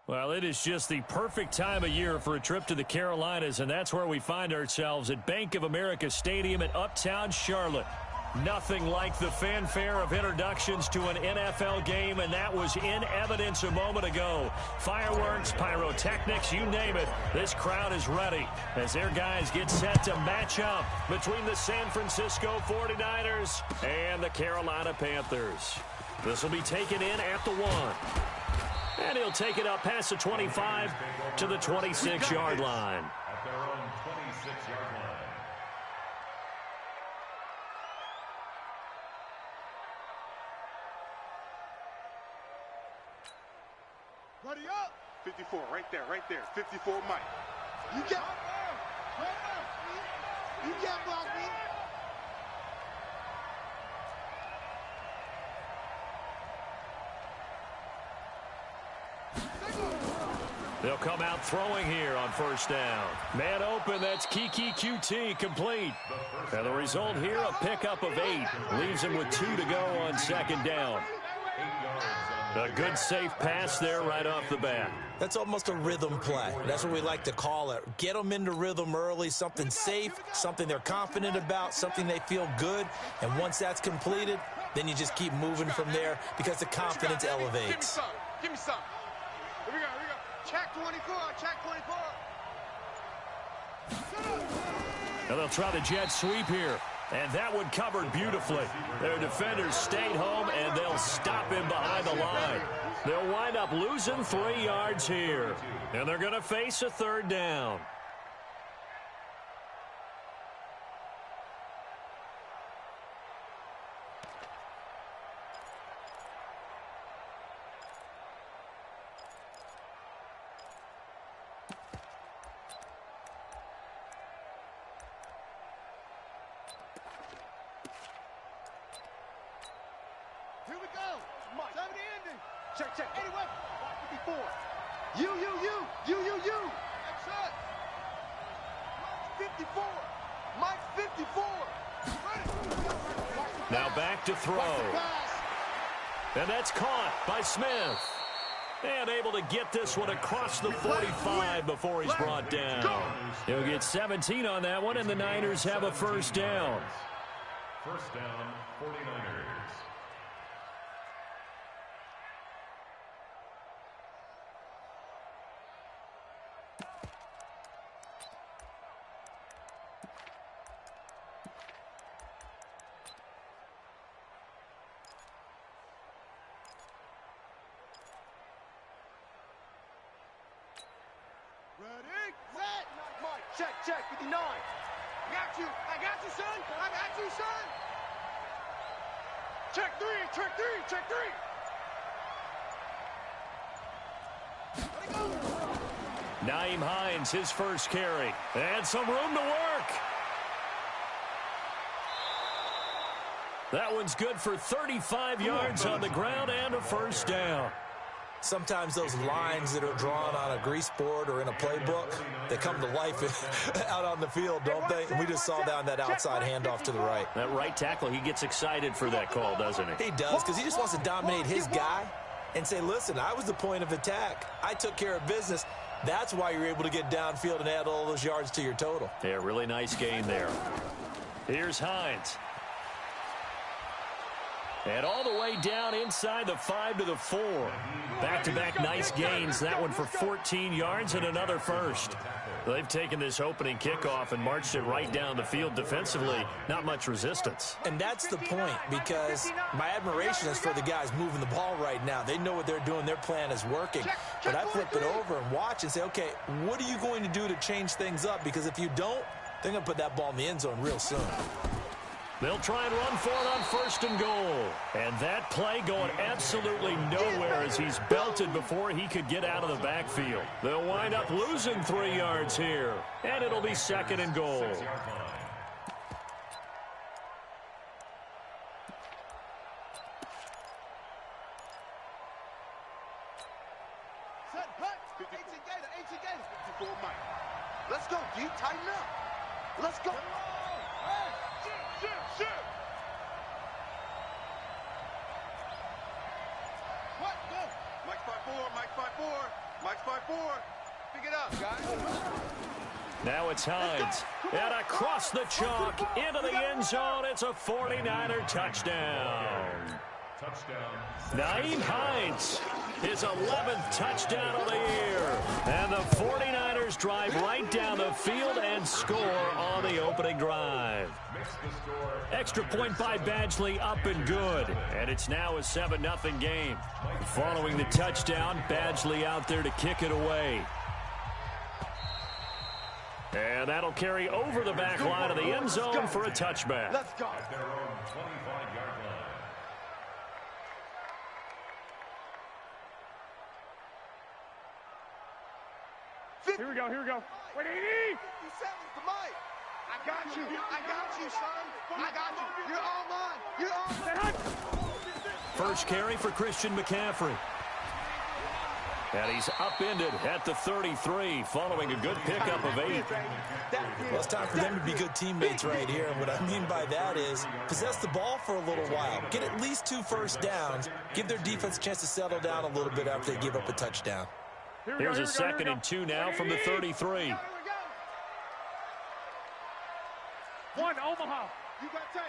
Well, it is just the perfect time of year for a trip to the Carolinas, and that's where we find ourselves at Bank of America Stadium in Uptown Charlotte. Nothing like the fanfare of introductions to an NFL game, and that was in evidence a moment ago. Fireworks, pyrotechnics, you name it. This crowd is ready as their guys get set to match up between the San Francisco 49ers and the Carolina Panthers. This will be taken in at the 1. And he'll take it up past the 25 to the 26-yard line. At their own 26-yard line. Ready up. 54, right there. 54, Mike. You get block me. They'll come out throwing here on first down. Man open, that's Kiki QT complete. And the result here, a pickup of 8. Leaves him with 2 to go on second down. A good safe pass there right off the bat. That's almost a rhythm play. That's what we like to call it. Get them into rhythm early, something safe, something they're confident about, something they feel good. And once that's completed, then you just keep moving from there because the confidence elevates. Give me some. Here we go. Check 24, check 24. And they'll try the jet sweep here. And that one covered beautifully. Their defenders stayed home, and they'll stop him behind the line. They'll wind up losing 3 yards here. And they're going to face a third down. Check. Anyway, 54. You. That's it. 54. Mike 54. Now back to throw. And that's caught by Smith. And able to get this one across the 45 before he's brought down. He'll get 17 on that one, and the Niners have a first down. First down, 49ers. Ready, set. Mike, check, 59. I got you, son. Check three. Nyheim Hines, his first carry. And some room to work. That one's good for 35 yards on the ground and a first down. Sometimes those lines that are drawn on a grease board or in a playbook, they come to life out on the field, don't they? And we just saw that outside handoff to the right. That right tackle, he gets excited for that call, doesn't he? He does, because he just wants to dominate his guy and say, listen, I was the point of attack. I took care of business. That's why you're able to get downfield and add all those yards to your total. Yeah, really nice gain there. Here's Hines. And all the way down inside the 5 to the 4. Back-to-back nice gains. That one for 14 yards and another first. They've taken this opening kickoff and marched it right down the field defensively. Not much resistance. And that's the point, because my admiration is for the guys moving the ball right now. They know what they're doing. Their plan is working. But I flip it over and watch and say, okay, what are you going to do to change things up? Because if you don't, they're going to put that ball in the end zone real soon. They'll try and run for it on first and goal. And that play going absolutely nowhere as he's belted before he could get out of the backfield. They'll wind up losing 3 yards here. And it'll be second and goal. Set, hut. 18 Gator. 54 Mike. Let's go, D. Tighten up. Let's go. Shit. What? Go. Mike 5-4. Mike's 5-4. Pick it up, guys. Now it's Hines. And across the chalk, into the end zone. It's a 49er touchdown. Touchdown. Nyheim Hines, his 11th touchdown of the year. And the 49ers drive right down the field and score on the opening drive. Extra point by Badgley, up and good. And it's now a 7-0 game. Following the touchdown, Badgley out there to kick it away. And that'll carry over the back line of the end zone for a touchback. Let's go. At their own 25-yard line. Here we go, here we go. Wait, 80! You sent it to Mike. I got you, son. I got you. You're all mine. You're all mine. First carry for Christian McCaffrey. And he's upended at the 33 following a good pickup of 8. Well, it's time for them to be good teammates right here. And what I mean by that is possess the ball for a little while. Get at least 2 first downs. Give their defense a chance to settle down a little bit after they give up a touchdown. Here's a 2nd and 2 now from the 33. One, Omaha. You got tight.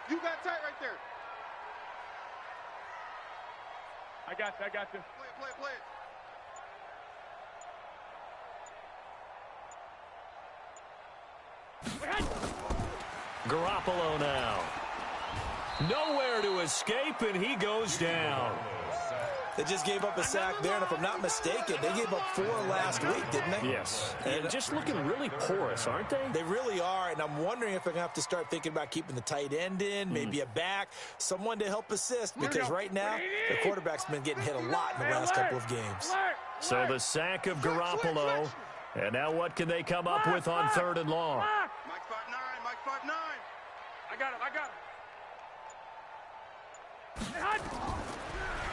You got tight right there. I got you. Play it. Garoppolo now. Nowhere to escape, and he goes down. They just gave up a sack there, and if I'm not mistaken, they gave up 4 last week, didn't they? Yes. And just looking really porous, aren't they? They really are, and I'm wondering if they're going to have to start thinking about keeping the tight end in, maybe a back, someone to help assist, because right now, the quarterback's been getting hit a lot in the last couple of games. So the sack of Garoppolo, and now what can they come up with on 3rd and long? Mike 5'9". I got him.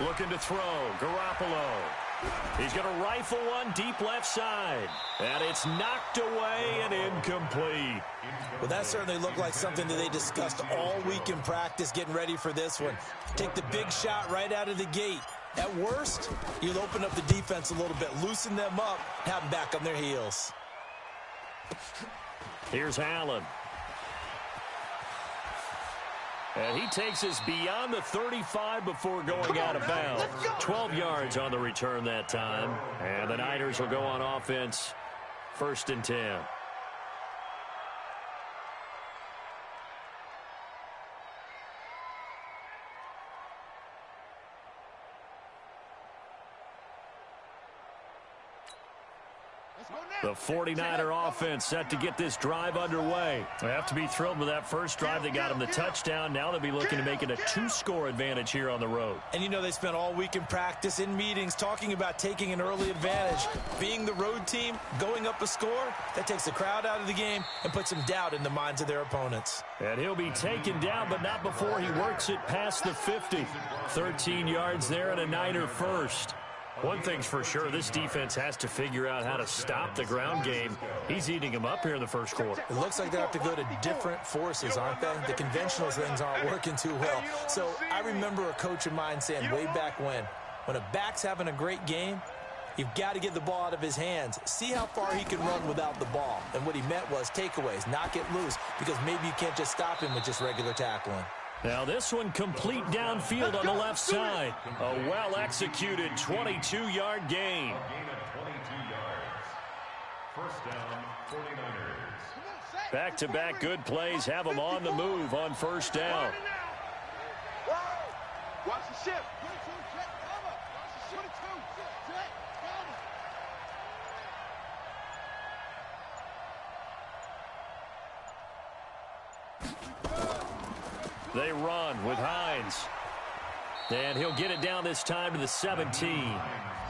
Looking to throw, Garoppolo. He's going to rifle one deep left side. And it's knocked away and incomplete. Well, that certainly looked like something that they discussed all week in practice getting ready for this one. Take the big shot right out of the gate. At worst, you'll open up the defense a little bit, loosen them up, have them back on their heels. Here's Allen. And he takes us beyond the 35 before going out of bounds. 12 yards on the return that time. And the Niners will go on offense, 1st and 10. The 49er offense set to get this drive underway. They have to be thrilled with that first drive. They got them the touchdown. Now they'll be looking to make it a 2-score advantage here on the road. And you know they spent all week in practice, in meetings, talking about taking an early advantage. Being the road team, going up a score, that takes the crowd out of the game and puts some doubt in the minds of their opponents. And he'll be taken down, but not before he works it past the 50. 13 yards there and a Niner first. One thing's for sure, this defense has to figure out how to stop the ground game. He's eating them up here in the first quarter. It looks like they have to go to different forces, aren't they? The conventional things aren't working too well. So I remember a coach of mine saying way back when a back's having a great game, you've got to get the ball out of his hands. See how far he can run without the ball. And what he meant was takeaways, knock it loose, because maybe you can't just stop him with just regular tackling. Now this one complete downfield on the left side. A well-executed 22-yard gain. A gain of 22 yards. First down, 49ers. Back-to-back good plays have them on the move on 1st down. Watch the shift. They run with Hines. And he'll get it down this time to the 17.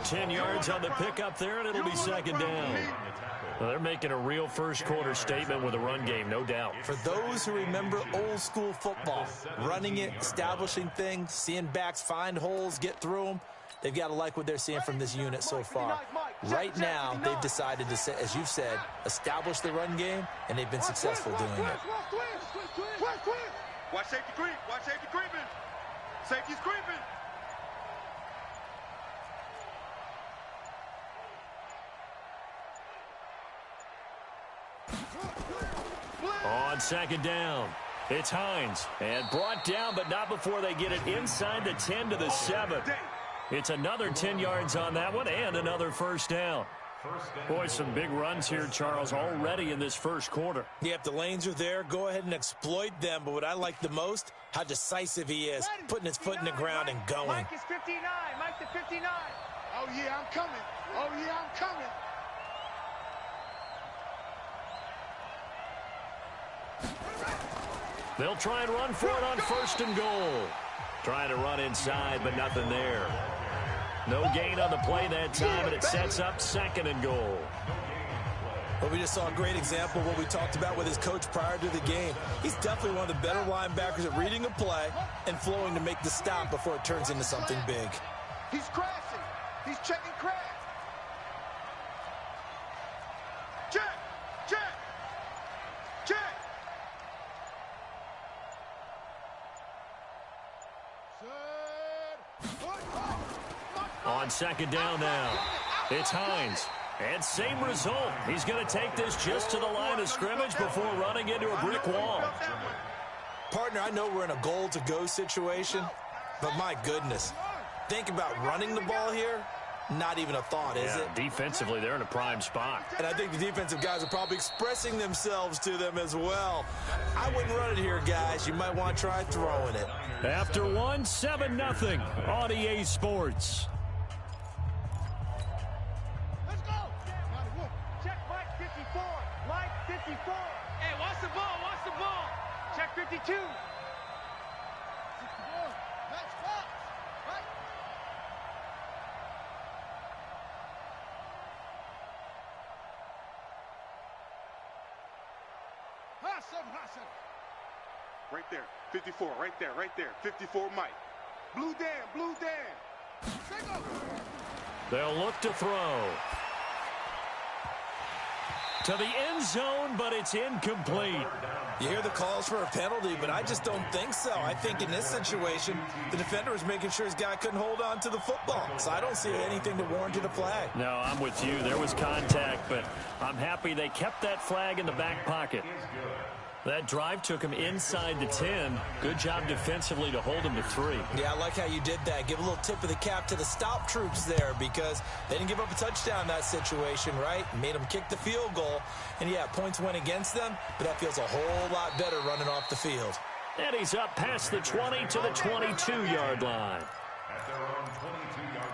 10 yards on the pickup there, and it'll be 2nd down. Well, they're making a real first-quarter statement with a run game, no doubt. For those who remember old-school football, running it, establishing things, seeing backs find holes, get through them, they've got to like what they're seeing from this unit so far. Right now, they've decided to, as you've said, establish the run game, and they've been successful doing it. Watch safety creep. Watch safety creeping. Safety's creeping. On second down, it's Hines. And brought down, but not before they get it inside the 10 to the 7. It's another 10 yards on that one and another first down. Boy, some big runs here, Charles, already in this first quarter. Yeah, if the lanes are there, go ahead and exploit them. But what I like the most, how decisive he is, putting his foot in the ground and going. Mike is 59. Mike to 59. Oh, yeah, I'm coming. Oh, yeah, I'm coming. They'll try and run for it on first and goal. Trying to run inside, but nothing there. No gain on the play that time, and it sets up second and goal. Well, we just saw a great example of what we talked about with his coach prior to the game. He's definitely one of the better linebackers at reading a play and flowing to make the stop before it turns into something big. He's crashing. He's checking crash. Check. Check. Check. On second down now, it's Hines. And same result. He's going to take this just to the line of scrimmage before running into a brick wall. Partner, I know we're in a goal-to-go situation, but my goodness, think about running the ball here. Not even a thought, is it? Defensively, they're in a prime spot. And I think the defensive guys are probably expressing themselves to them as well. I wouldn't run it here, guys. You might want to try throwing it. After one, 7-0 on EA Sports. Let's go. Check Mike 54. Mike 54. Hey, watch the ball. Watch the ball. Check 52. 64. Next box. Right. Hassan. Right there, 54, right there, 54 Mike. Blue Dan. They'll look to throw. To the end zone, but it's incomplete. You hear the calls for a penalty, but I just don't think so. I think in this situation, the defender was making sure his guy couldn't hold on to the football. So I don't see anything to warrant a flag. No, I'm with you. There was contact, but I'm happy they kept that flag in the back pocket. That drive took him inside the 10. Good job defensively to hold him to 3. Yeah, I like how you did that. Give a little tip of the cap to the stop troops there because they didn't give up a touchdown in that situation, right? Made them kick the field goal. And, yeah, points went against them, but that feels a whole lot better running off the field. And he's up past the 20 to the 22-yard line. At their own 22-yard line.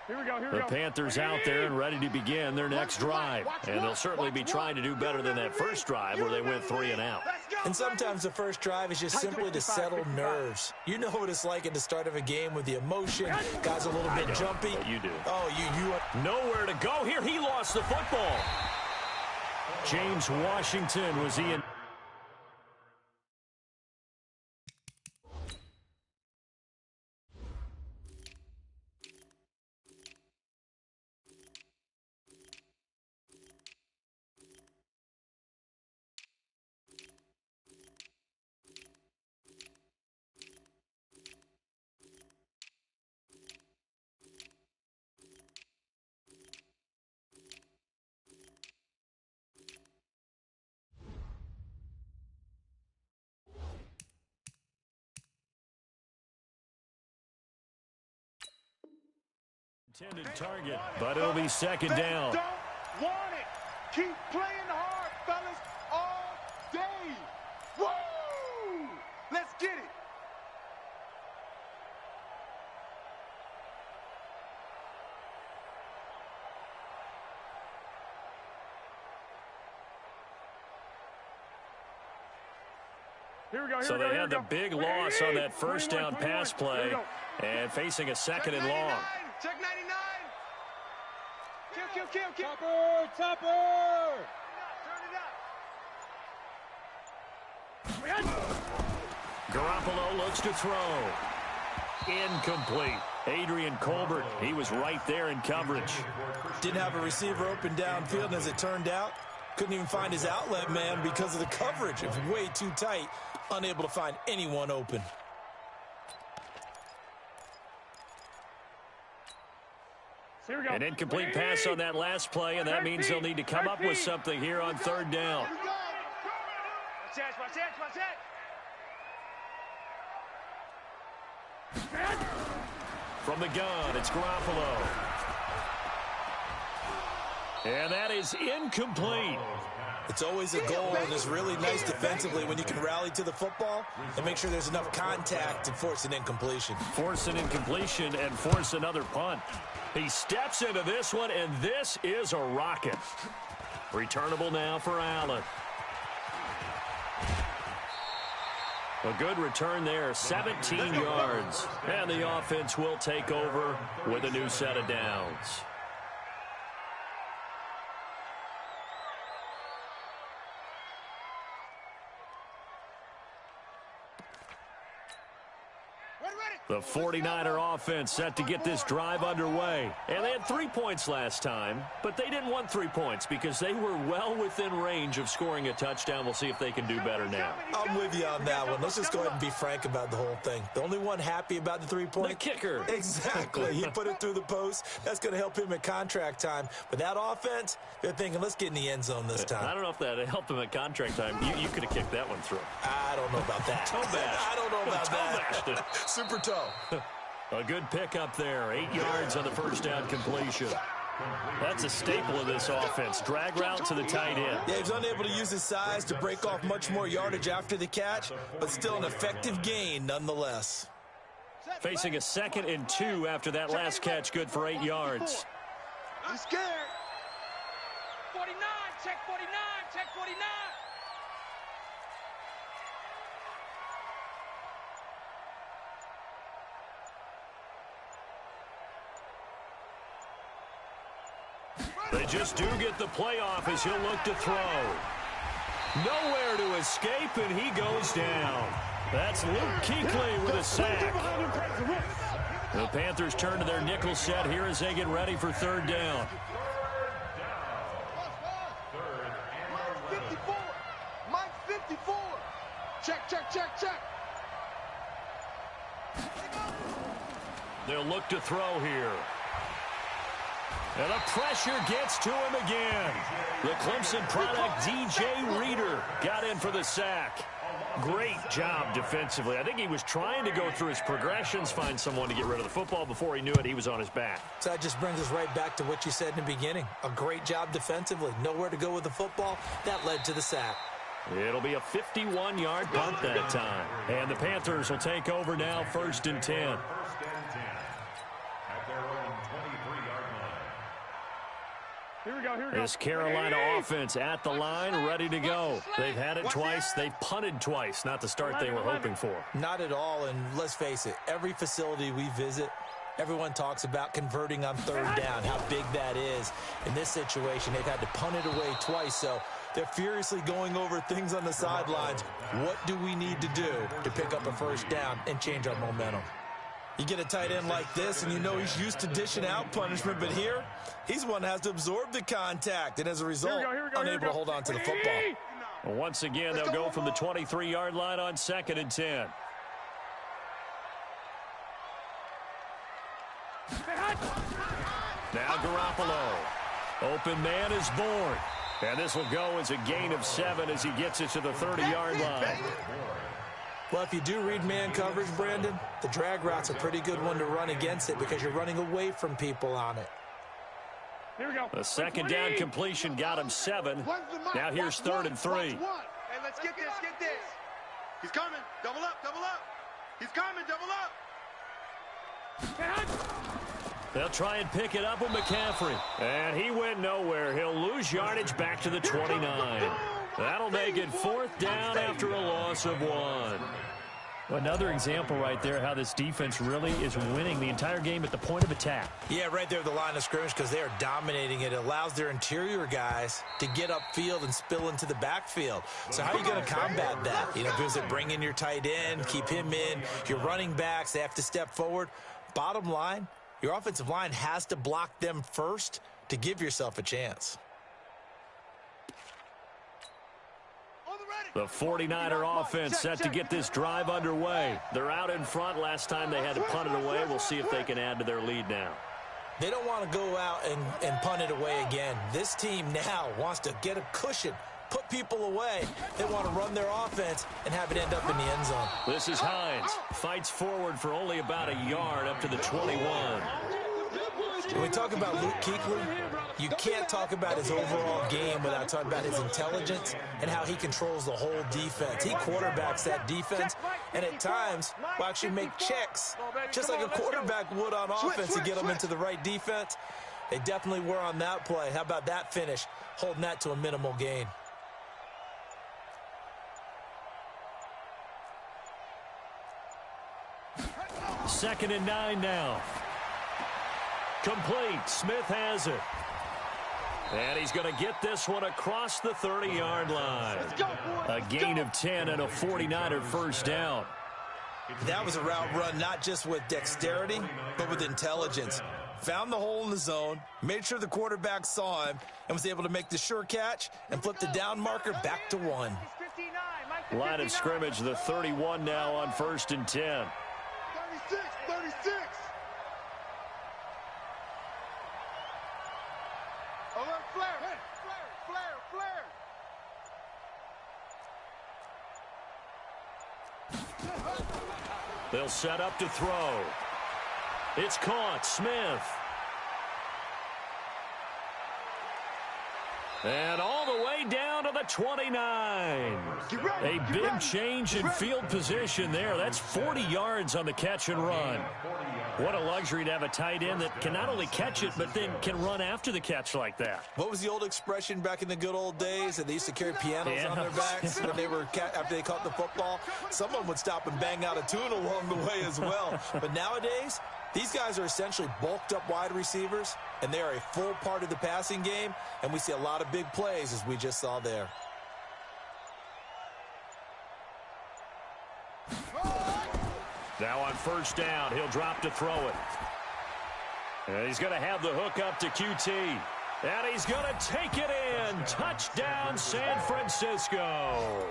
Here we go. The Panthers out there and ready to begin their next drive. And they'll certainly be trying to do better than that first drive where they went 3 and out. And sometimes the first drive is just simply to settle nerves. You know what it's like at the start of a game with the emotion. Guys a little bit jumpy. You do. Oh, you nowhere to go here. He lost the football. James Washington was in. Intended target, but it'll be second down. Don't want it. Keep playing hard, fellas, all day. Woo! Let's get it. So they had the big loss on that first down pass play and facing a second and long. Check 99. Kill. Topper. Turn it up. Garoppolo looks to throw. Incomplete. Adrian Colbert, he was right there in coverage. didn't have a receiver open downfield, and as it turned out, couldn't even find his outlet man because of the coverage. It was way too tight, unable to find anyone open. Here we go. An incomplete pass on that last play, and that means they'll need to come up with something here on third down. Watch that. From the gun, it's Garoppolo. And that is incomplete. It's always a goal, and it's really nice defensively when you can rally to the football and make sure there's enough contact to force an incompletion. Force an incompletion and force another punt. He steps into this one, and this is a rocket. Returnable now for Allen. A good return there, 17 yards. And the offense will take over with a new set of downs. The 49er offense set to get this drive underway. And they had 3 points last time, but they didn't want 3 points because they were well within range of scoring a touchdown. We'll see if they can do better now. I'm with you on that one. Let's just go ahead and be frank about the whole thing. The only one happy about the 3-point? The kicker. Exactly. He put it through the post. That's going to help him at contract time. But that offense, they're thinking, let's get in the end zone this time. I don't know if that helped him at contract time. You could have kicked that one through. I don't know about that. Toe bash. I don't know about Toe that. Super toe. A good pickup there. 8 yards on the first down completion. That's a staple of this offense. Drag route to the tight end. Yeah, he's unable to use his size to break off much more yardage after the catch, but still an effective gain nonetheless. Facing a 2nd and 2 after that last catch, good for 8 yards. I'm scared. 49, check 49, check 49. They just do get the playoff as he'll look to throw. Nowhere to escape, and he goes down. That's Luke Kuechly with a sack. The Panthers turn to their nickel set here as they get ready for third down. 54. Mike 54. Check, check, check, check. They'll look to throw here. And the pressure gets to him again. The Clemson product, DJ Reader, got in for the sack. Great job defensively. I think he was trying to go through his progressions, find someone to get rid of the football. Before he knew it, he was on his back. So that just brings us right back to what you said in the beginning. A great job defensively. Nowhere to go with the football. That led to the sack. It'll be a 51-yard punt that time. And the Panthers will take over now, 1st and 10. First and 10 at their own 23-yard line. Here we go, here we go. This Carolina offense at the line, ready to go. They've had it twice. They've punted twice. Not the start they were hoping for. Not at all, and let's face it, every facility we visit, everyone talks about converting on third down, how big that is. In this situation, they've had to punt it away twice, so they're furiously going over things on the sidelines. What do we need to do to pick up a first down and change our momentum? You get a tight end like this, and you know he's used to dishing out punishment, but here, he's one that has to absorb the contact, and as a result, unable to hold on to the football. Once again, they'll go from the 23-yard line on 2nd and 10. Now Garoppolo. Open man is born. And this will go as a gain of 7 as he gets it to the 30-yard line. Well, if you do read man coverage, Brandon, the drag route's a pretty good one to run against it because you're running away from people on it. Here we go. The 2nd down completion got him 7. Now here's 3rd and 3. Hey, let's get this, get this. He's coming. Double up, double up. He's coming, double up. They'll try and pick it up with McCaffrey. And he went nowhere. He'll lose yardage back to the 29. That'll make it 4th down after a loss of 1. Another example right there how this defense really is winning the entire game at the point of attack. Yeah, right there at the line of scrimmage because they are dominating it. It allows their interior guys to get upfield and spill into the backfield. So how are you going to combat that? You know, does it bring in your tight end, keep him in? Your running backs, they have to step forward. Bottom line, your offensive line has to block them first to give yourself a chance. The 49er offense set to get this drive underway. They're out in front. Last time they had to punt it away. We'll see if they can add to their lead now. They don't want to go out and punt it away again. This team now wants to get a cushion, put people away. They want to run their offense and have it end up in the end zone. This is Hines. Fights forward for only about a yard up to the 21. When we talk about Luke Kuechly, you can't talk about his overall game without talking about his intelligence and how he controls the whole defense. He quarterbacks that defense and at times will actually make checks, just like a quarterback would on offense to get them into the right defense. They definitely were on that play. How about that finish, holding that to a minimal gain? Second and 9 now. Complete. Smith has it. And he's going to get this one across the 30-yard line. A gain of 10 and a 49er first down. That was a route run not just with dexterity, but with intelligence. Found the hole in the zone, made sure the quarterback saw him, and was able to make the sure catch and flip the down marker back to 1. Line of scrimmage, the 31 now on 1st and 10. 36. Alert, flare. They'll set up to throw. It's caught. Smith. And all the way down to the 29. A big change in field position there. That's 40 yards on the catch and run. What a luxury to have a tight end that can not only catch it, but then can run after the catch like that. What was the old expression back in the good old days that they used to carry pianos on their backs when they were after they caught the football? Someone would stop and bang out a tune along the way as well. But nowadays, these guys are essentially bulked up wide receivers, and they are a full part of the passing game, and we see a lot of big plays as we just saw there. Now on first down, he'll drop to throw it. And he's going to have the hook up to QT. And he's going to take it in. Touchdown, San Francisco.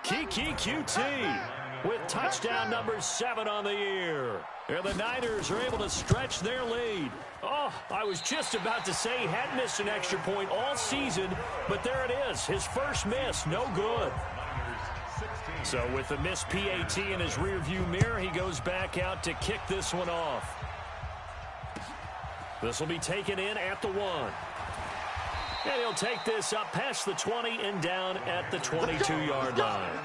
Kiki QT with touchdown number 7 on the year. And the Niners are able to stretch their lead. Oh, I was just about to say he hadn't missed an extra point all season, but there it is. His first miss, no good. So with the missed PAT in his rearview mirror, he goes back out to kick this one off. This will be taken in at the 1. And he'll take this up past the 20 and down at the 22-yard line.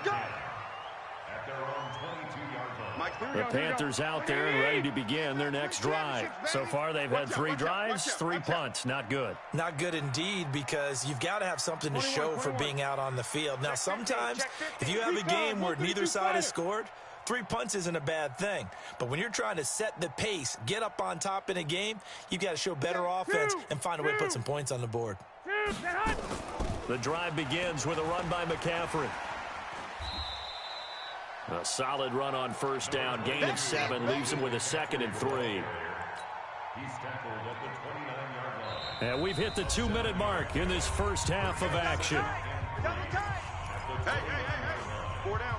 The Panthers out there and ready to begin their next drive. So far, they've had 3 drives, 3 punts. Not good. Not good indeed, because you've got to have something to show for being out on the field. Now, sometimes, if you have a game where neither side has scored, 3 punts isn't a bad thing. But when you're trying to set the pace, get up on top in a game, you've got to show better offense and find a way to put some points on the board. The drive begins with a run by McCaffrey. A solid run on first down. Gain of 7 leaves him with a 2nd and 3. And we've hit the 2-minute mark in this first half of action. Hey. 4 down.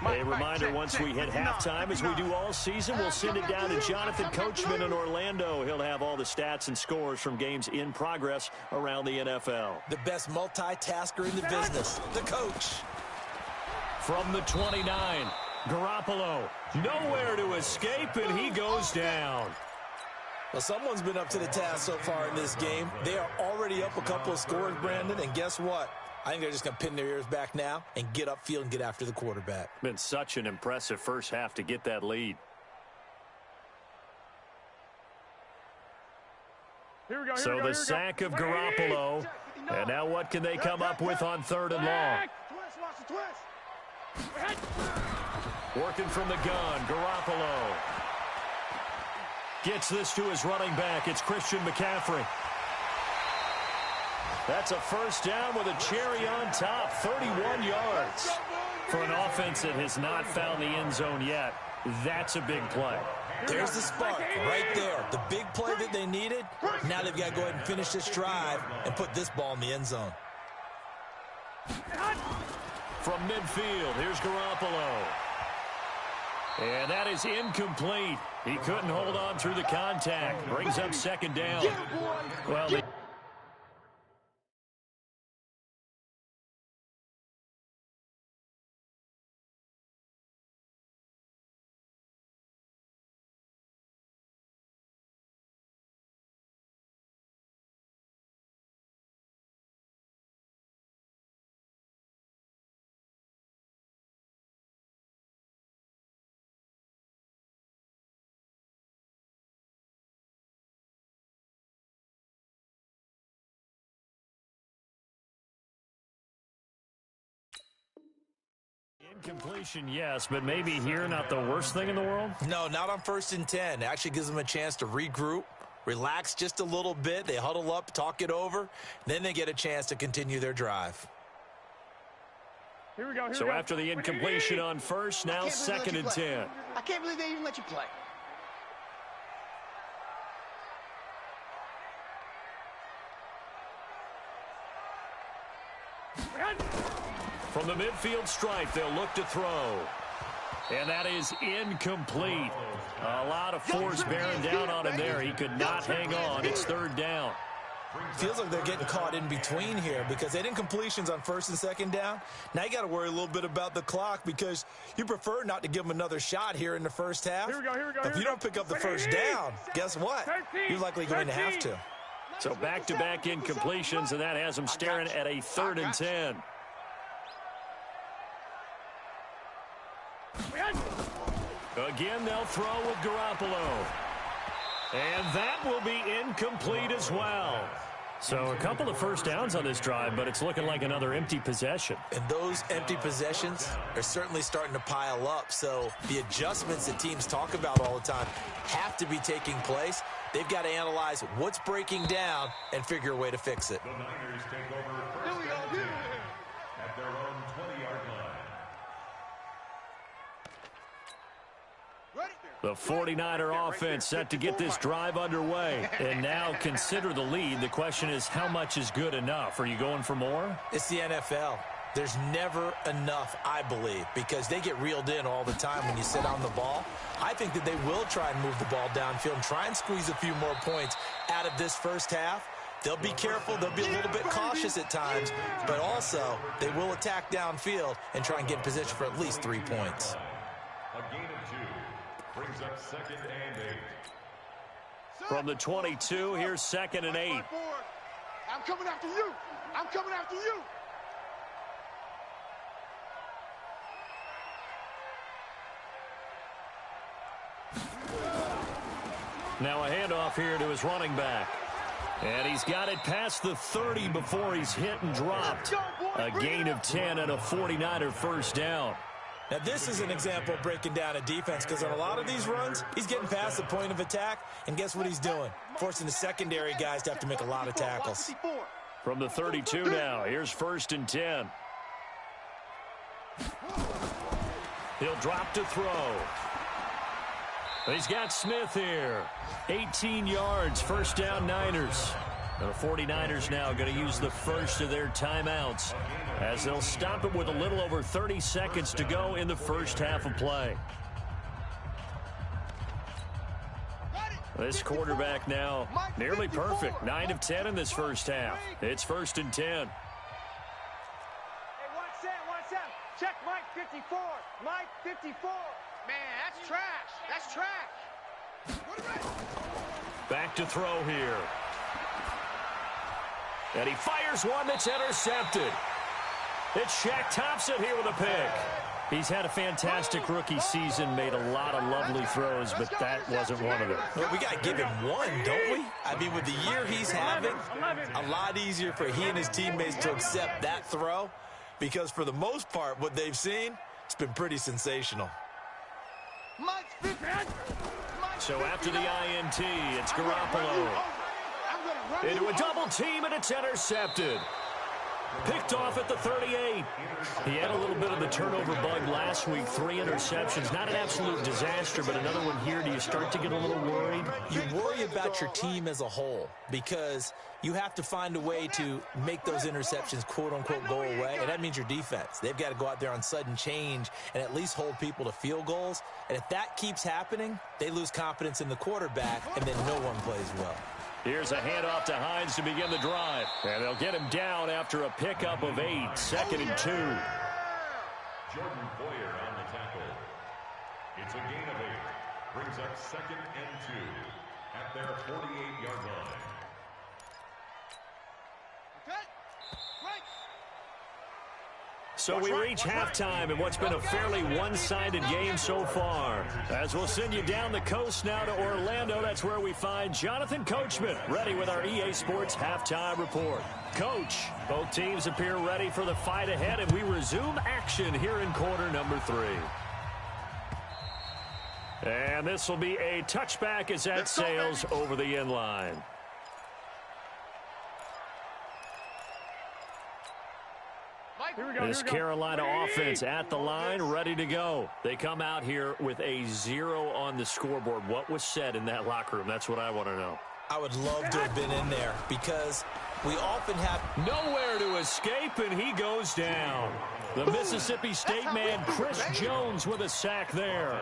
A reminder, once we hit halftime, as we do all season, we'll send it down to Jonathan Coachman in Orlando. He'll have all the stats and scores from games in progress around the NFL. The best multitasker in the business, the coach. From the 29, Garoppolo, nowhere to escape, and he goes down. Well, someone's been up to the task so far in this game. They are already up a couple of scores, Brandon, and guess what? I think they're just going to pin their ears back now and get upfield and get after the quarterback. Been such an impressive first half to get that lead. So the sack of Garoppolo. And now what can they come up with on 3rd and long? Working from the gun, Garoppolo. Gets this to his running back. It's Christian McCaffrey. That's a first down with a cherry on top, 31 yards. For an offense that has not found the end zone yet, that's a big play. There's the spark right there. The big play that they needed. Now they've got to go ahead and finish this drive and put this ball in the end zone. From midfield, here's Garoppolo. And that is incomplete. He couldn't hold on through the contact. Brings up second down. Well, incompletion, yes, but maybe here not the worst thing in the world? No, not on 1st and 10. It actually gives them a chance to regroup, relax just a little bit. They huddle up, talk it over. Then they get a chance to continue their drive. Here we go. So after the incompletion on first, now 2nd and 10. I can't believe they even let you play. From the midfield stripe, they'll look to throw. And that is incomplete. A lot of force bearing down on him there. He could not hang on. It's 3rd down. Feels like they're getting caught in between here because they didn't completions on 1st and 2nd down. Now you got to worry a little bit about the clock because you prefer not to give them another shot here in the first half. Here we go. If you don't pick up the first down, guess what? You're likely going to have to. So back-to-back incompletions, and that has them staring at a 3rd and 10. Again, they'll throw with Garoppolo. And that will be incomplete as well. So a couple of first downs on this drive, but it's looking like another empty possession. And those empty possessions are certainly starting to pile up. So the adjustments that teams talk about all the time have to be taking place. They've got to analyze what's breaking down and figure a way to fix it. The Niners take over 1st and 10 at their own 20-yard line. The 49er offense set to get this drive underway. And now consider the lead. The question is, how much is good enough? Are you going for more? It's the NFL. There's never enough, I believe, because they get reeled in all the time when you sit on the ball. I think that they will try and move the ball downfield and try and squeeze a few more points out of this first half. They'll be careful. They'll be a little bit cautious at times, but also they will attack downfield and try and get in position for at least 3 points. A gain of 2 brings up 2nd and 8. From the 22, here's 2nd and 8. I'm coming after you. I'm coming after you. Now a handoff here to his running back. And he's got it past the 30 before he's hit and dropped. A gain of 10 and a 49er first down. Now, this is an example of breaking down a defense because on a lot of these runs, he's getting past the point of attack, and guess what he's doing? Forcing the secondary guys to have to make a lot of tackles. From the 32 now, here's 1st and 10. He'll drop to throw. He's got Smith here. 18 yards, first down Niners. The 49ers now going to use the first of their timeouts as they'll stop it with a little over 30 seconds to go in the first half of play. This quarterback now nearly perfect. 9 of 10 in this first half. It's 1st and 10. Hey, watch that. Check Mike 54. Mike 54. Man, that's trash. That's trash. Back to throw here. And he fires one that's intercepted. It's Shaq Thompson here with a pick. He's had a fantastic rookie season, made a lot of lovely throws, but that wasn't one of them. Well, we got to give him one, don't we? I mean, with the year he's having, a lot easier for he and his teammates to accept that throw because for the most part, what they've seen, it's been pretty sensational. So after the INT, it's Garoppolo. Into a double team, and it's intercepted. Picked off at the 38. He had a little bit of the turnover bug last week. 3 interceptions. Not an absolute disaster, but another one here. Do you start to get a little worried? You worry about your team as a whole because you have to find a way to make those interceptions, quote-unquote, go away, and that means your defense. They've got to go out there on sudden change and at least hold people to field goals. And if that keeps happening, they lose confidence in the quarterback, and then no one plays well. Here's a handoff to Hines to begin the drive. And they'll get him down after a pickup of 8. 2nd and 2. Jordan Boyer on the tackle. It's a gain of 8. Brings up 2nd and 2 at their 48-yard line. So we reach halftime in what's been a fairly one-sided game so far. As we'll send you down the coast now to Orlando, that's where we find Jonathan Coachman, ready with our EA Sports Halftime Report. Coach, both teams appear ready for the fight ahead, and we resume action here in quarter number 3. And this will be a touchback as that sails over the end line. This Carolina offense at the line, ready to go. They come out here with a 0 on the scoreboard. What was said in that locker room? That's what I want to know. I would love to have been in there because we often have nowhere to escape, and he goes down. The Mississippi State man, Chris Jones, with a sack there.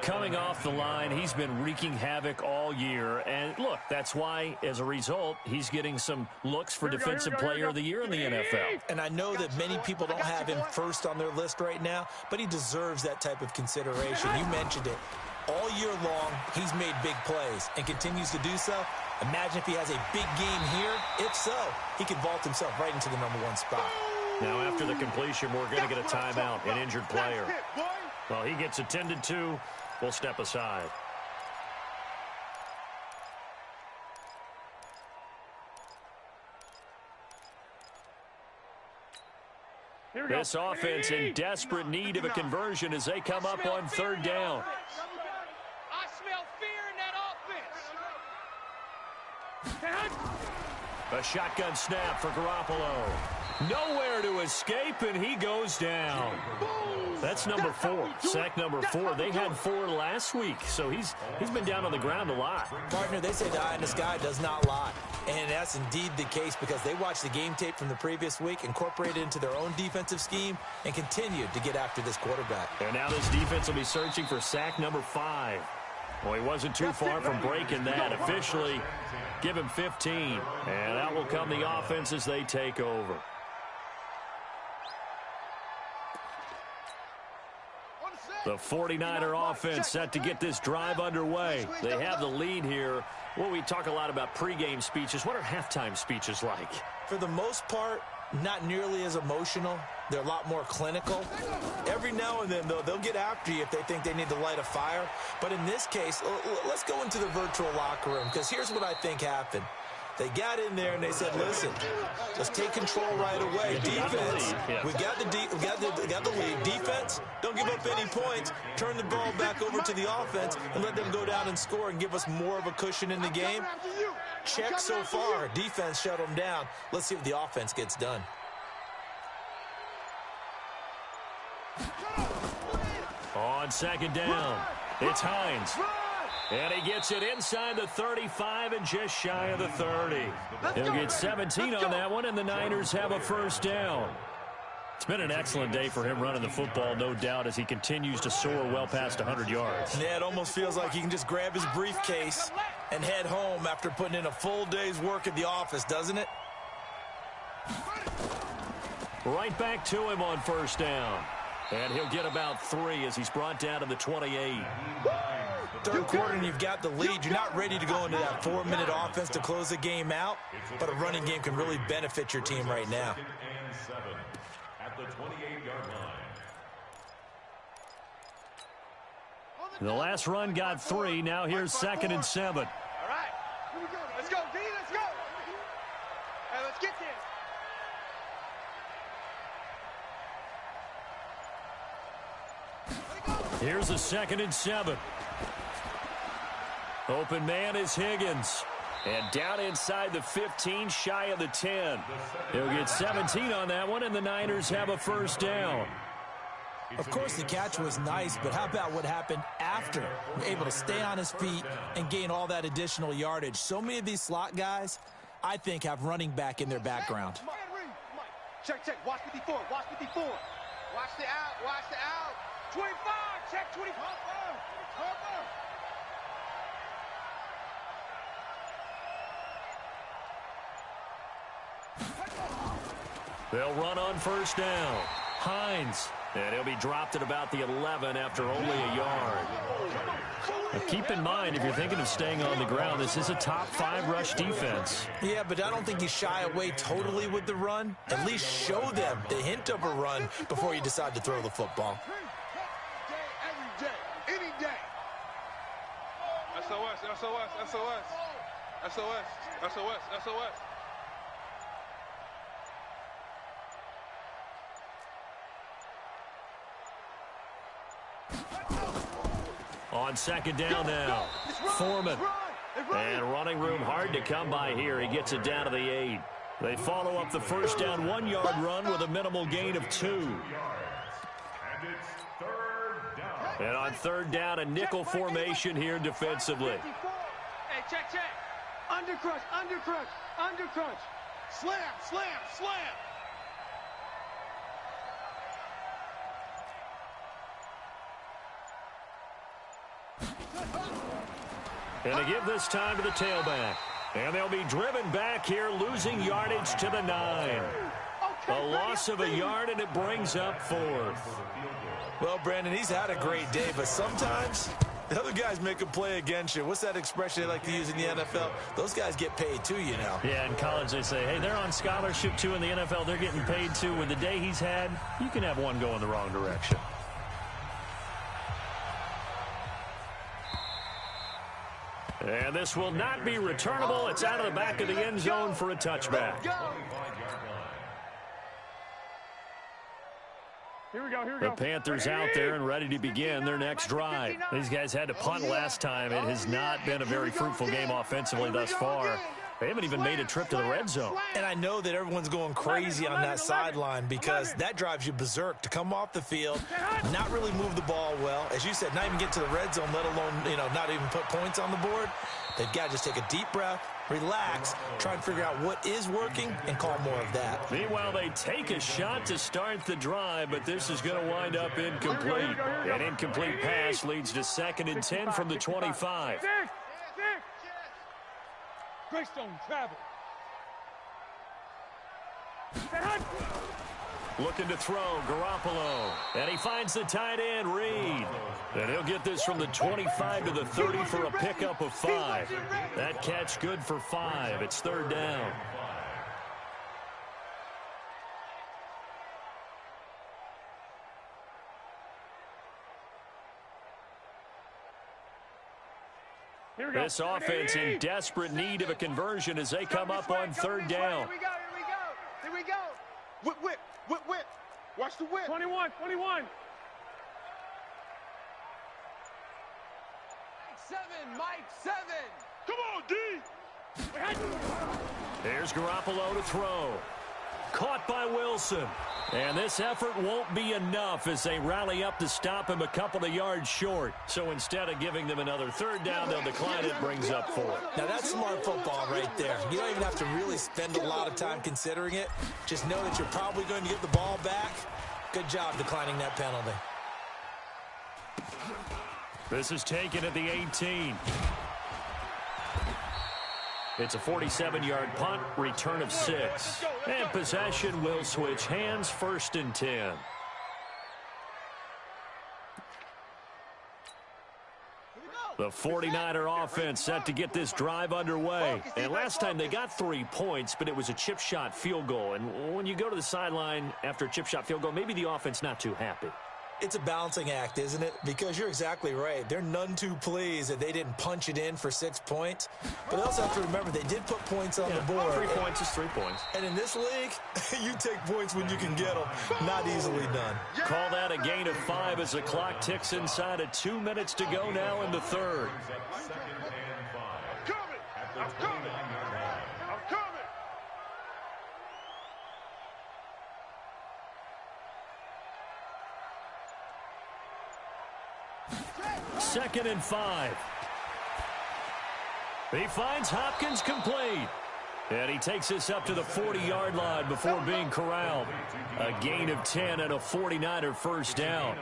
Coming off the line, he's been wreaking havoc all year. And, look, that's why, as a result, he's getting some looks for Defensive Player of the Year in the NFL. And I know that many people don't have him first on their list right now, but he deserves that type of consideration. You mentioned it. All year long, he's made big plays and continues to do so. Imagine if he has a big game here. If so, he could vault himself right into the #1 spot. Now, after the completion, we're going to get a timeout, an injured player. Well, he gets attended to. We'll step aside. This offense in desperate need of a conversion as they come up on 3rd down. I smell fear in that offense. A shotgun snap for Garoppolo. Nowhere to escape, and he goes down. That's number 4. Sack number 4. They had 4 last week, so he's been down on the ground a lot. Partner, they say the eye in the sky does not lie. And that's indeed the case because they watched the game tape from the previous week, incorporated it into their own defensive scheme, and continued to get after this quarterback. And now this defense will be searching for sack number 5. Well, he wasn't too far from breaking that. Officially, give him 15. And out will come the offense as they take over. The 49er offense set to get this drive underway. They have the lead here. Well, we talk a lot about pregame speeches. What are halftime speeches like? For the most part, not nearly as emotional. They're a lot more clinical. Every now and then, though, they'll get after you if they think they need to light a fire. But in this case, let's go into the virtual locker room because here's what I think happened. They got in there and they said, listen, let's take control right away. Defense, we got the lead. Defense, don't give up any points. Turn the ball back over to the offense and let them go down and score and give us more of a cushion in the game. Check so far. Defense shut them down. Let's see if the offense gets done. On 2nd down, it's Hines. And he gets it inside the 35 and just shy of the 30. He'll get 17 on that one, and the Niners have a 1st down. It's been an excellent day for him running the football, no doubt, as he continues to soar well past 100 yards. Yeah, it almost feels like he can just grab his briefcase and head home after putting in a full day's work at the office, doesn't it? Right back to him on 1st down. And he'll get about 3 as he's brought down to the 28. 3rd quarter and you've got the lead. You're not ready to go into that 4-minute offense to close the game out, but a running game can really benefit your team right now. At the 28-yard line. The last run got 3. Now here's 2nd and 7. All right. Let's go, D. Let's go. Hey, let's get this. Here's a 2nd and 7. Open man is Higgins. And down inside the 15, shy of the 10. He'll get 17 on that one, and the Niners have a first down. Of course, the catch was nice, but how about what happened after? Able to stay on his feet and gain all that additional yardage. So many of these slot guys, I think, have running back in their background. Check, check. Watch 54. Watch 54. Watch the out. Watch the out. 25. Check 25. They'll run on first down. Hines. And he'll be dropped at about the 11 after only a yard. Now keep in mind, if you're thinking of staying on the ground, this is a top 5 rush defense. Yeah, but I don't think you shy away totally with the run. At least show them the hint of a run before you decide to throw the football. Every day. Any day. SOS, SOS, SOS. SOS, SOS, SOS. On second down now, Foreman. And running room hard to come by here. He gets it down to the 8. They follow up the first down 1-yard run with a minimal gain of 2. And it's third down. And on third down, a nickel formation here defensively. Hey, check, check. Undercrunch, undercrunch, undercrunch. Slam, slam, slam. And they give this time to the tailback. And they'll be driven back here, losing yardage to the 9. A loss of a yard, and it brings up 4th. Well, Brandon, he's had a great day, but sometimes the other guys make a play against you. What's that expression they like to use in the NFL? Those guys get paid too, you know. Yeah, in college they say, hey, they're on scholarship too. In the NFL, they're getting paid too. With the day he's had, you can have one go in the wrong direction. And this will not be returnable. It's out of the back of the end zone for a touchback. Here we go, here we The go. Panthers out there and ready to begin their next drive. These guys had to punt last time. It has not been a very fruitful game offensively thus far. They haven't even made a trip to the red zone. And I know that everyone's going crazy on that sideline because that drives you berserk to come off the field, not really move the ball well. As you said, not even get to the red zone, let alone, not even put points on the board. They've got to just take a deep breath, relax, try and figure out what is working, and call more of that. Meanwhile, they take a shot to start the drive, but this is going to wind up incomplete. An incomplete pass leads to 2nd and 10 from the 25. Greystone travel. Looking to throw, Garoppolo. And he finds the tight end, Reed. And he'll get this from the 25 to the 30 for a pickup of 5. That catch good for 5. It's third down. This offense in desperate need of a conversion as they come up on third down. Here we go, here we go. Here we go. Whip, whip, whip, whip. Watch the whip. 21, 21. 7, Mike, 7. Come on, D. Here's Garoppolo to throw. Caught by Wilson. And this effort won't be enough as they rally up to stop him a couple of yards short. So instead of giving them another third down, they'll decline it. Brings up 4. Now, that's smart football right there. You don't even have to really spend a lot of time considering it. Just know that you're probably going to get the ball back. Good job declining that penalty. This is taken at the 18. It's a 47-yard punt, return of 6. And possession will switch hands, 1st and 10. The 49er offense set to get this drive underway. And last time they got 3 points, but it was a chip shot field goal. And when you go to the sideline after a chip shot field goal, maybe the offense not too happy. It's a balancing act, isn't it? Because you're exactly right. They're none too pleased that they didn't punch it in for 6 points. But they also have to remember they did put points on the board. 3 points is 3 points. And in this league, you take points when you can get them. Not easily done. Call that a gain of 5 as the clock ticks inside of 2 minutes to go now in the third. Coming. I'm coming. 2nd and 5. He finds Hopkins complete. And he takes us up to the 40-yard line before being corralled. A gain of 10 and a 49er first down.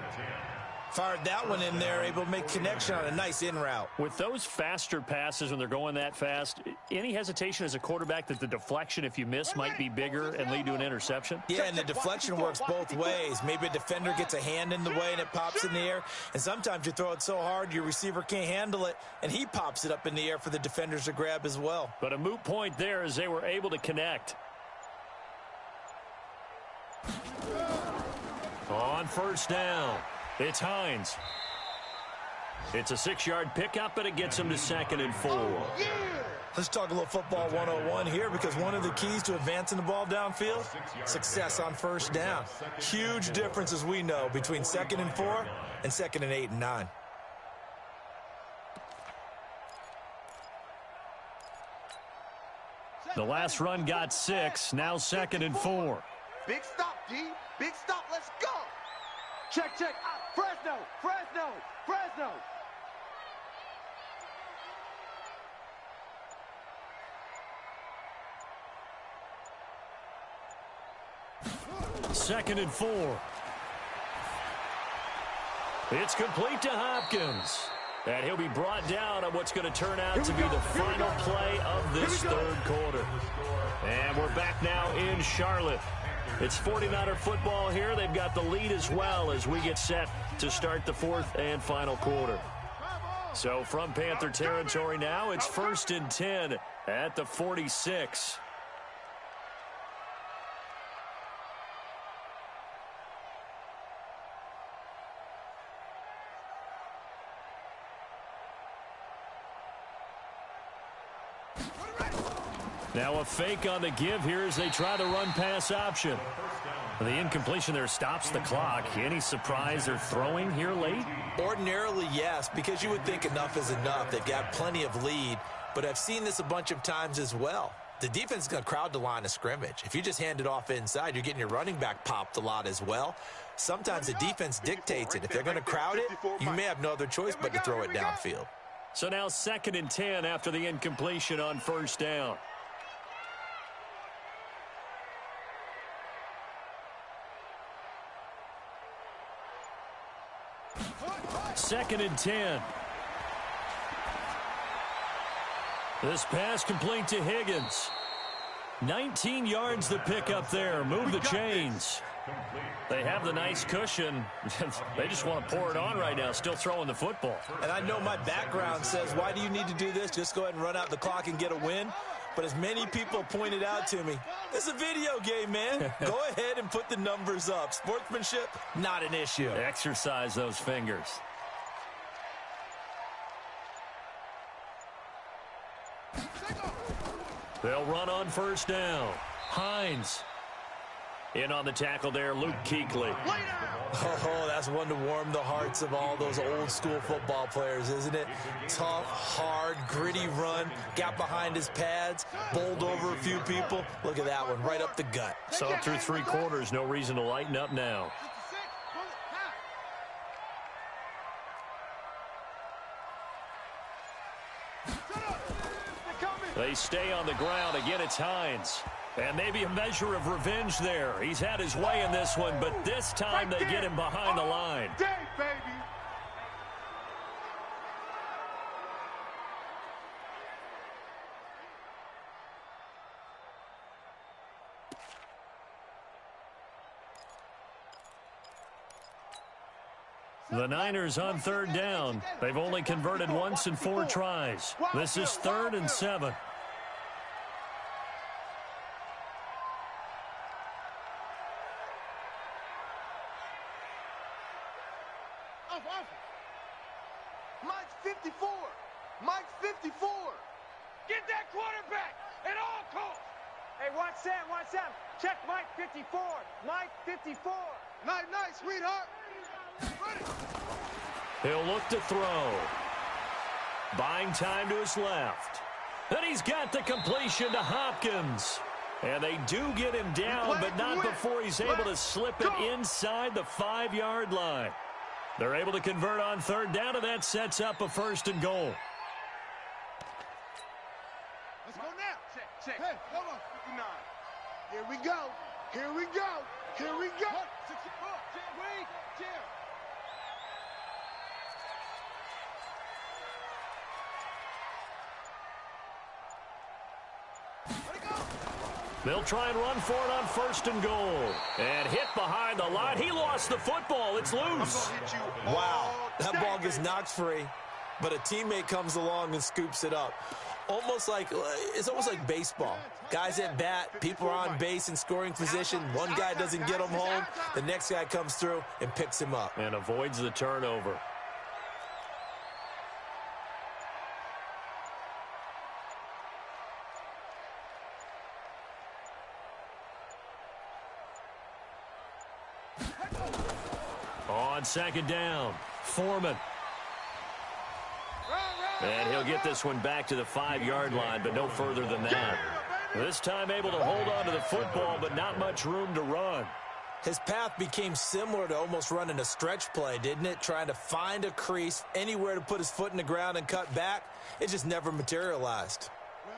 Fired that one in there, able to make connection on a nice in route. With those faster passes when they're going that fast, any hesitation as a quarterback that the deflection, if you miss, might be bigger and lead to an interception? Yeah, and the deflection works both ways. Maybe a defender gets a hand in the way and it pops in the air. And sometimes you throw it so hard your receiver can't handle it, and he pops it up in the air for the defenders to grab as well. But a moot point there as they were able to connect. On first down, it's Hines. It's a 6-yard pickup, but it gets him to 2nd and 4. Let's talk a little football 101 here, because one of the keys to advancing the ball downfield, success on first down. Huge difference, as we know, between 2nd and 4 and 2nd and 8 and 9. The last run got 6, now 2nd and 4. Big stop, D. Big stop. Let's go. Check, check. Fresno, Fresno, Fresno. Second and 4. It's complete to Hopkins. And he'll be brought down on what's going to turn out to be the final play of this third quarter. And we're back now in Charlotte. It's 49er football here. They've got the lead as well as we get set to start the fourth and final quarter. So from Panther territory now, it's 1st and 10 at the 46. Now a fake on the give here as they try the run-pass option. The incompletion there stops the clock. Any surprise they're throwing here late? Ordinarily, yes, because you would think enough is enough. They've got plenty of lead, but I've seen this a bunch of times as well. The defense is going to crowd the line of scrimmage. If you just hand it off inside, you're getting your running back popped a lot as well. Sometimes the defense dictates it. If they're going to crowd it, you may have no other choice but to throw it downfield. So now 2nd and 10 after the incompletion on first down. Second and 10. This pass complete to Higgins. 19 yards the pick up there. Move the chains. They have the nice cushion. They just want to pour it on right now, still throwing the football. And I know my background says, why do you need to do this? Just go ahead and run out the clock and get a win. But as many people pointed out to me, it's a video game, man. Go ahead and put the numbers up. Sportsmanship, not an issue. Exercise those fingers. They'll run on first down. Hines. In on the tackle there, Luke Kuechly. Oh, that's one to warm the hearts of all those old school football players, isn't it? Tough, hard, gritty run. Got behind his pads, bowled over a few people. Look at that one, right up the gut. So through 3 quarters, no reason to lighten up now. They stay on the ground. Again, it's Hines. And maybe a measure of revenge there. He's had his way in this one, but this time they get him behind the line. The Niners on third down. They've only converted once in 4 tries. This is 3rd and 7. Mike's 54. Mike's 54. Get that quarterback at all costs. Hey, watch that, watch that. Check Mike 54. Mike 54. Night, night, sweetheart. He'll look to throw. Buying time to his left. And he's got the completion to Hopkins. And they do get him down, but not before he's able to slip it inside the 5-yard line. They're able to convert on third down, and that sets up a 1st and goal. Let's go now. Check. Hey, hold on. 59. Here we go. Here we go. Here we go. They'll try and run for it on 1st and goal. And hit behind the line. He lost the football. It's loose. Wow, that ball gets knocked free, but a teammate comes along and scoops it up. It's almost like baseball. Guys at bat, people are on base in scoring position. One guy doesn't get him home. The next guy comes through and picks him up. And avoids the turnover. On 2nd down, Foreman. And he'll get this one back to the 5-yard line, but no further than that. This time able to hold on to the football, but not much room to run. His path became similar to almost running a stretch play, didn't it? Trying to find a crease, anywhere to put his foot in the ground and cut back. It just never materialized.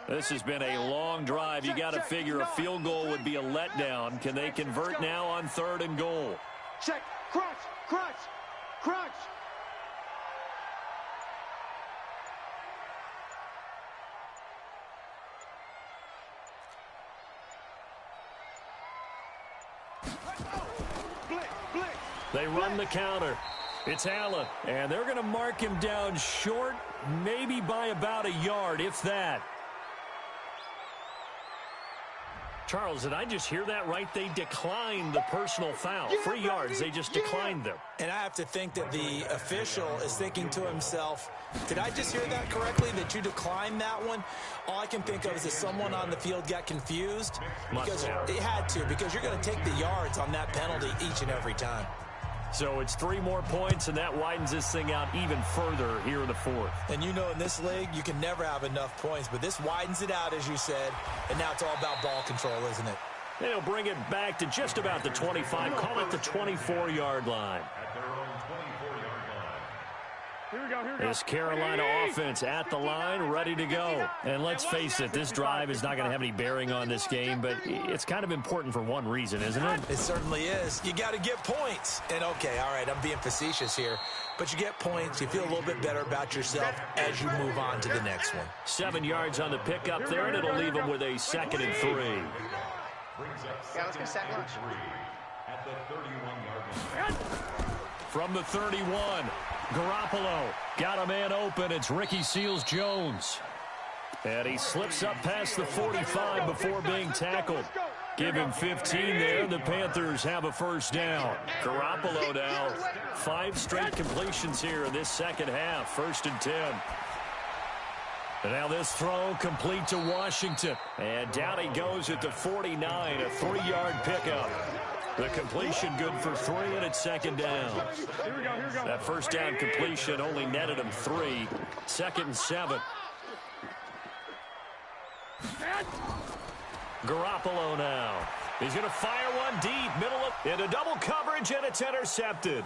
This has been a long drive. You got to figure a field goal would be a letdown. Can they convert now on 3rd and goal? Check. Crunch. They run the counter. It's Allen, and they're going to mark him down short, maybe by about a yard, if that. Charles, did I just hear that right? They declined the personal foul. 3 yards, they just declined them. And I have to think that the official is thinking to himself, did I just hear that correctly, that you declined that one? All I can think of is that someone on the field got confused. Because it had to, because you're going to take the yards on that penalty each and every time. So it's 3 more points, and that widens this thing out even further here in the 4th. And you know in this league, you can never have enough points, but this widens it out, as you said, and now it's all about ball control, isn't it? They'll bring it back to just about the 25, call it the 24-yard line. This Carolina offense at the line, ready to go. And let's face it, this drive is not going to have any bearing on this game, but it's kind of important for one reason, isn't it? It certainly is. You got to get points. And, okay, all right, I'm being facetious here, but you get points. You feel a little bit better about yourself as you move on to the next one. 7 yards on the pickup there, and it'll leave them with a 2nd and 3. Yeah, let's get sack lunch. At the 31-yard line. From the 31, Garoppolo got a man open. It's Ricky Seals-Jones. And he slips up past the 45 before being tackled. Give him 15 there. The Panthers have a 1st down. Garoppolo now, 5 straight completions here in this second half. 1st and 10. And now this throw complete to Washington. And down he goes at the 49, a 3-yard pickup. The completion good for 3, and it's 2nd down. That 1st down completion only netted him 3. 2nd and 7. Garoppolo now. He's going to fire one deep, middle of, into double coverage, and it's intercepted.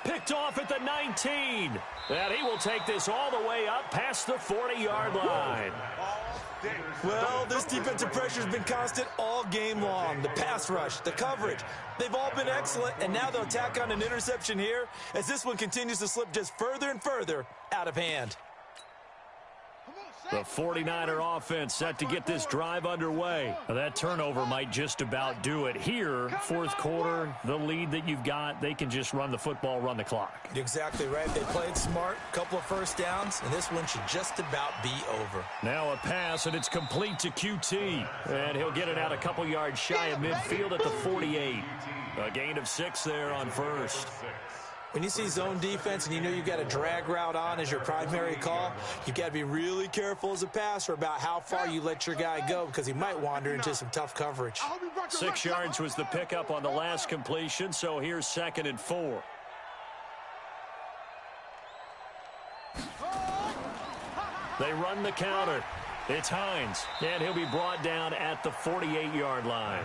Picked off at the 19. And he will take this all the way up past the 40-yard line. Well, this defensive pressure has been constant all game long. The pass rush, the coverage, they've all been excellent, and now they'll tack on an interception here as this one continues to slip just further and further out of hand. The 49er offense set to get this drive underway. Now, that turnover might just about do it here. 4th quarter, the lead that you've got, they can just run the football, run the clock. Exactly right. They played smart, couple of 1st downs, and this one should just about be over. Now a pass, and it's complete to QT. And he'll get it out a couple yards shy of midfield at the 48. A gain of 6 there on 1st. When you see zone defense and you know you've got a drag route on as your primary call, you've got to be really careful as a passer about how far you let your guy go because he might wander into some tough coverage. 6 yards was the pickup on the last completion, so here's 2nd and 4. They run the counter. It's Hines, and he'll be brought down at the 48-yard line.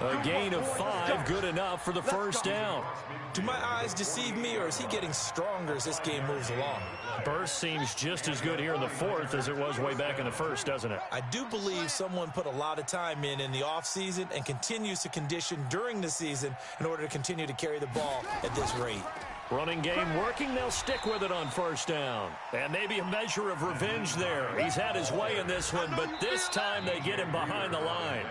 A gain of 5, good enough for the first down. Do my eyes deceive me, or is he getting stronger as this game moves along? Burst seems just as good here in the fourth as it was way back in the first, doesn't it? I do believe someone put a lot of time in the offseason and continues to condition during the season in order to continue to carry the ball at this rate. Running game working, they'll stick with it on first down. And maybe a measure of revenge there. He's had his way in this one, but this time they get him behind the line.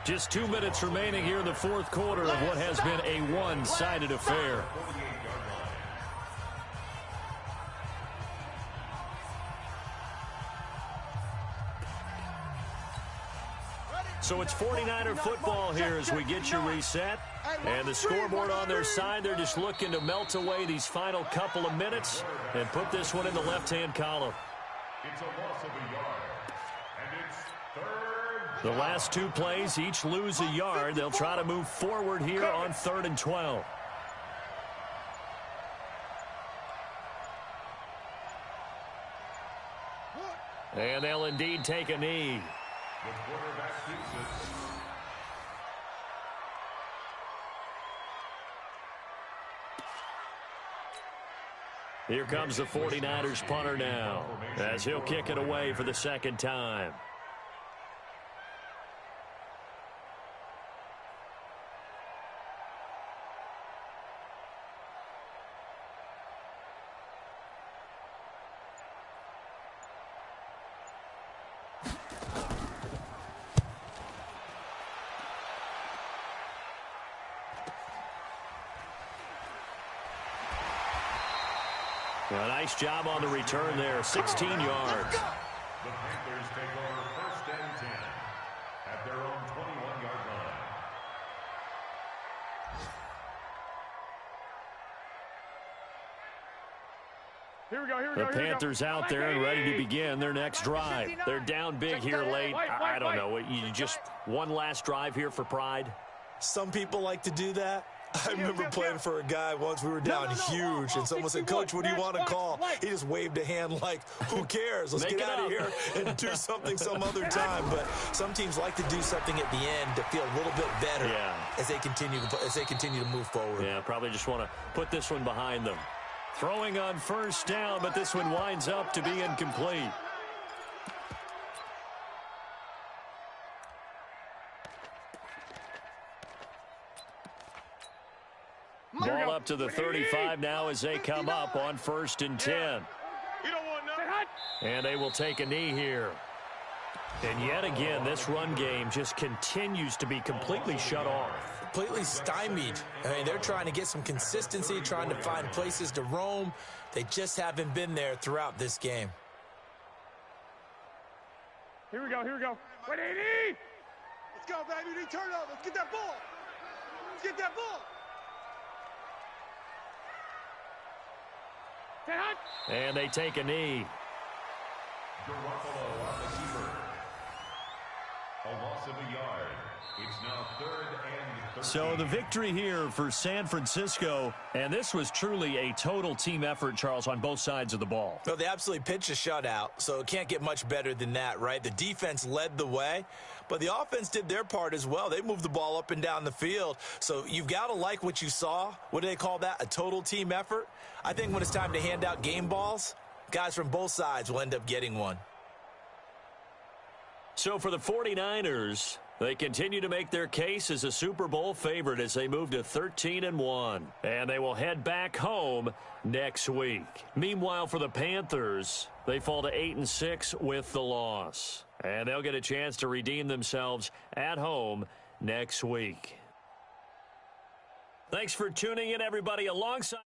Just 2 minutes remaining here in the fourth quarter of what has been a one-sided affair. So it's 49er football here as we get you reset. And the scoreboard on their side, they're just looking to melt away these final couple of minutes and put this one in the left-hand column. It's a loss of a yard. And it's third. The last 2 plays, each lose a yard. They'll try to move forward here on 3rd and 12. And they'll indeed take a knee. The quarterback keeps it. Here comes the 49ers punter now, as he'll kick it away for the second time. A nice job on the return there, 16 yards. The Panthers take over 1st and 10 at their own 21-yard line. Here we go. The Panthers out there and ready to begin their next drive. They're down big here late. I don't know. You just one last drive here for pride? Some people like to do that. I remember playing for a guy once. We were down huge, and someone said, "Coach, what do you want to call?" He just waved a hand like, "Who cares? Let's get out of here and do something some other time." But some teams like to do something at the end to feel a little bit better as they continue to move forward. Yeah, probably just want to put this one behind them. Throwing on first down, but this one winds up to be incomplete. Ball up to the 35 now as they come up on 1st and 10. And they will take a knee here. And yet again, this run game just continues to be completely shut off. Completely stymied. I mean, they're trying to get some consistency, trying to find places to roam. They just haven't been there throughout this game. Here we go. Wait, 80! Let's go, baby. Turn over. Let's get that ball. Let's get that ball. And they take a knee. Garoppolo on the keeper. A loss of a yard. It's now 3rd and 13. So the victory here for San Francisco, and this was truly a total team effort, Charles, on both sides of the ball. No, they absolutely pitched a shutout, so it can't get much better than that, right? The defense led the way, but the offense did their part as well. They moved the ball up and down the field, so you've got to like what you saw. What do they call that? A total team effort? I think when it's time to hand out game balls, guys from both sides will end up getting one. So for the 49ers, they continue to make their case as a Super Bowl favorite as they move to 13-1. And they will head back home next week. Meanwhile, for the Panthers, they fall to 8-6 with the loss. And they'll get a chance to redeem themselves at home next week. Thanks for tuning in, everybody. Alongside